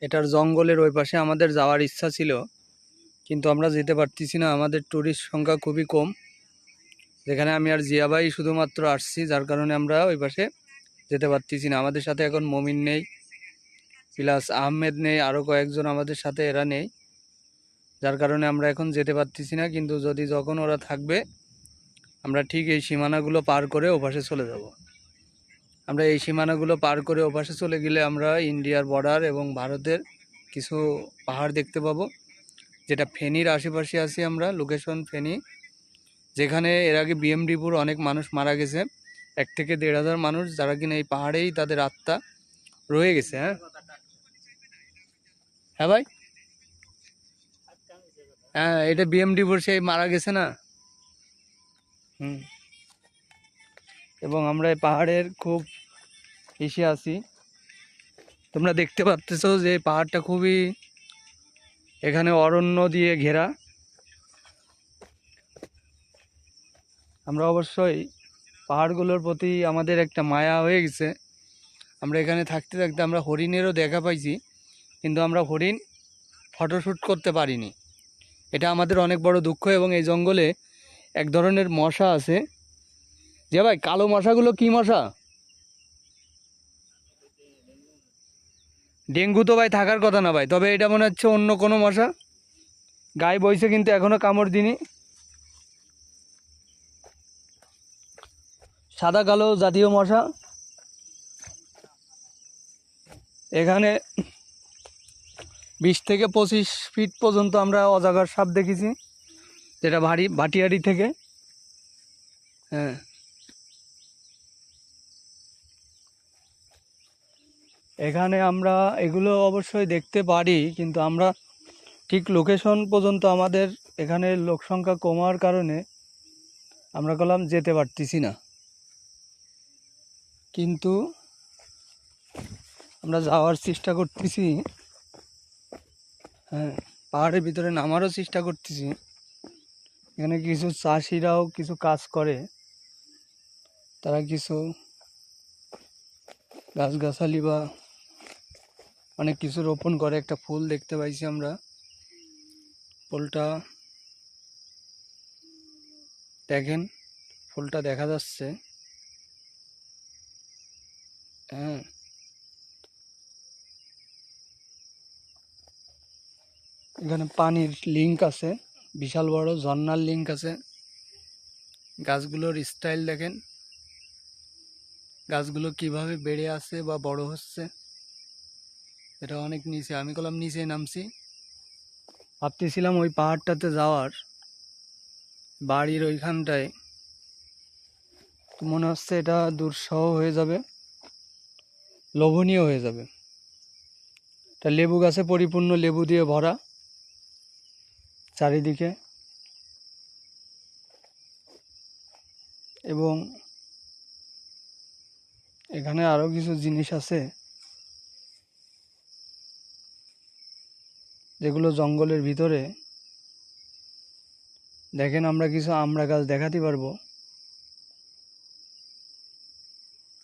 এটার জঙ্গলের ওই পাশে আমাদের যাওয়ার ইচ্ছা ছিল, কিন্তু আমরা যেতে পারতেছি না। আমাদের ট্যুরিস্ট সংখ্যা খুবই কম, যেখানে আমি আর জিয়া ভাই শুধুমাত্র আসছি, যার কারণে আমরা ওই পাশে যেতে পারতেছি না। আমাদের সাথে এখন মমিন নেই, প্লাস আহমেদ নেই, আরও কয়েকজন আমাদের সাথে এরা নেই, যার কারণে আমরা এখন যেতে পারতেছি না। কিন্তু যখন ওরা থাকবে, আমরা ঠিক এই সীমানাগুলো পার করে ওপাশে চলে যাব। আমরা এই সীমানাগুলো পার করে ওপাশে চলে গেলে আমরা ইন্ডিয়ার বর্ডার এবং ভারতের কিছু পাহাড় দেখতে পাবো, যেটা ফেনীর আশেপাশে আছি আমরা। লোকেশন ফেনী, যেখানে এর আগে বিএমডিপুর অনেক মানুষ মারা গেছে, 1 থেকে 1,500 মানুষ, যারা কিনা এই পাহাড়েই তাদের আত্মা রয়ে গেছে। হ্যাঁ হ্যাঁ ভাই, হ্যাঁ এটা বিএমডিপুর সেই মারা গেছে না। হুম। এবং আমরা এই পাহাড়ের খুব এসে আছি। তোমরা দেখতে পাচ্তেছো যে পাহাড়টা খুবই এখানে অরণ্য দিয়ে ঘেরা। আমরা অবশ্যই পাহাড়গুলোর প্রতি আমাদের একটা মায়া হয়ে গেছে। আমরা এখানে থাকতে থাকতে আমরা হরিণেরও দেখা পাইছি, কিন্তু আমরা হরিণ ফটোশ্যুট করতে পারিনি। এটা আমাদের অনেক বড় দুঃখ। এবং এই জঙ্গলে এক ধরনের মশা আছে, যে ভাই কালো মশাগুলো কি মশা? ডেঙ্গু তো ভাই থাকার কথা না ভাই, তবে এটা মনে হচ্ছে অন্য কোনো মশা। গায়ে বইছে কিন্তু এখনো কামড় দিনি। সাদা কালো জাতীয় মশা। এখানে 20 থেকে 25 ফিট পর্যন্ত আমরা অজগর সাপ দেখেছি, যেটা ভাটিয়ারি থেকে। হ্যাঁ, এখানে আমরা এগুলো অবশ্যই দেখতে পারি, কিন্তু আমরা ঠিক লোকেশন পর্যন্ত, আমাদের এখানে লোক সংখ্যা কমার কারণে আমরা যেতে পারতেছি না। কিন্তু আমরা যাওয়ার চেষ্টা করতেছি। হ্যাঁ, পাহাড়ের ভিতরে নামারও চেষ্টা করতেছি। এখানে কিছু চাষিরাও কিছু কাজ করে, তারা কিছু গাছগাছালি বা অনেক কিছু রোপণ করে। একটা ফুল দেখতে পাইছি আমরা, ফুলটা দেখেন, ফুলটা দেখা যাচ্ছে। হ্যাঁ, এখানে পানির লিঙ্ক আছে, বিশাল বড় ঝর্ণার লিঙ্ক আছে। গাছগুলোর স্টাইল দেখেন, গাছগুলো কিভাবে বেড়ে আছে বা বড় হচ্ছে। এটা অনেক নিচে, আমি নিচে নামছি। ভাবতেছিলাম ওই পাহাড়টাতে যাওয়ার, বাড়ির ওইখানটায়, তো মনে হচ্ছে এটা দুঃসহ হয়ে যাবে, লোভনীয় হয়ে যাবে। এটা লেবু গাছে পরিপূর্ণ, লেবু দিয়ে ভরা চারিদিকে। এবং এখানে আরো কিছু জিনিস আছে, যেগুলো জঙ্গলের ভিতরে। দেখেন, আমরা কিছু আমড়া গাছ দেখাতে পারবো।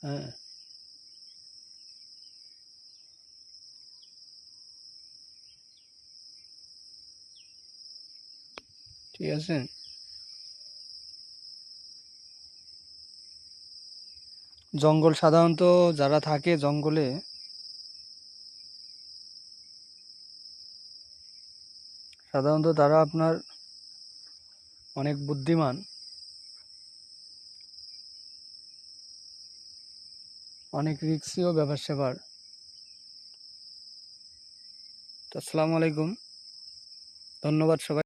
হ্যাঁ, ঠিক আছে। জঙ্গল সাধারণত যারা থাকে জঙ্গলে, সাধারণত তারা আপনার অনেক বুদ্ধিমান, অনেক রিস্কিও ব্যাপার স্যাপার। তো আসসালামু আলাইকুম, ধন্যবাদ সবাই।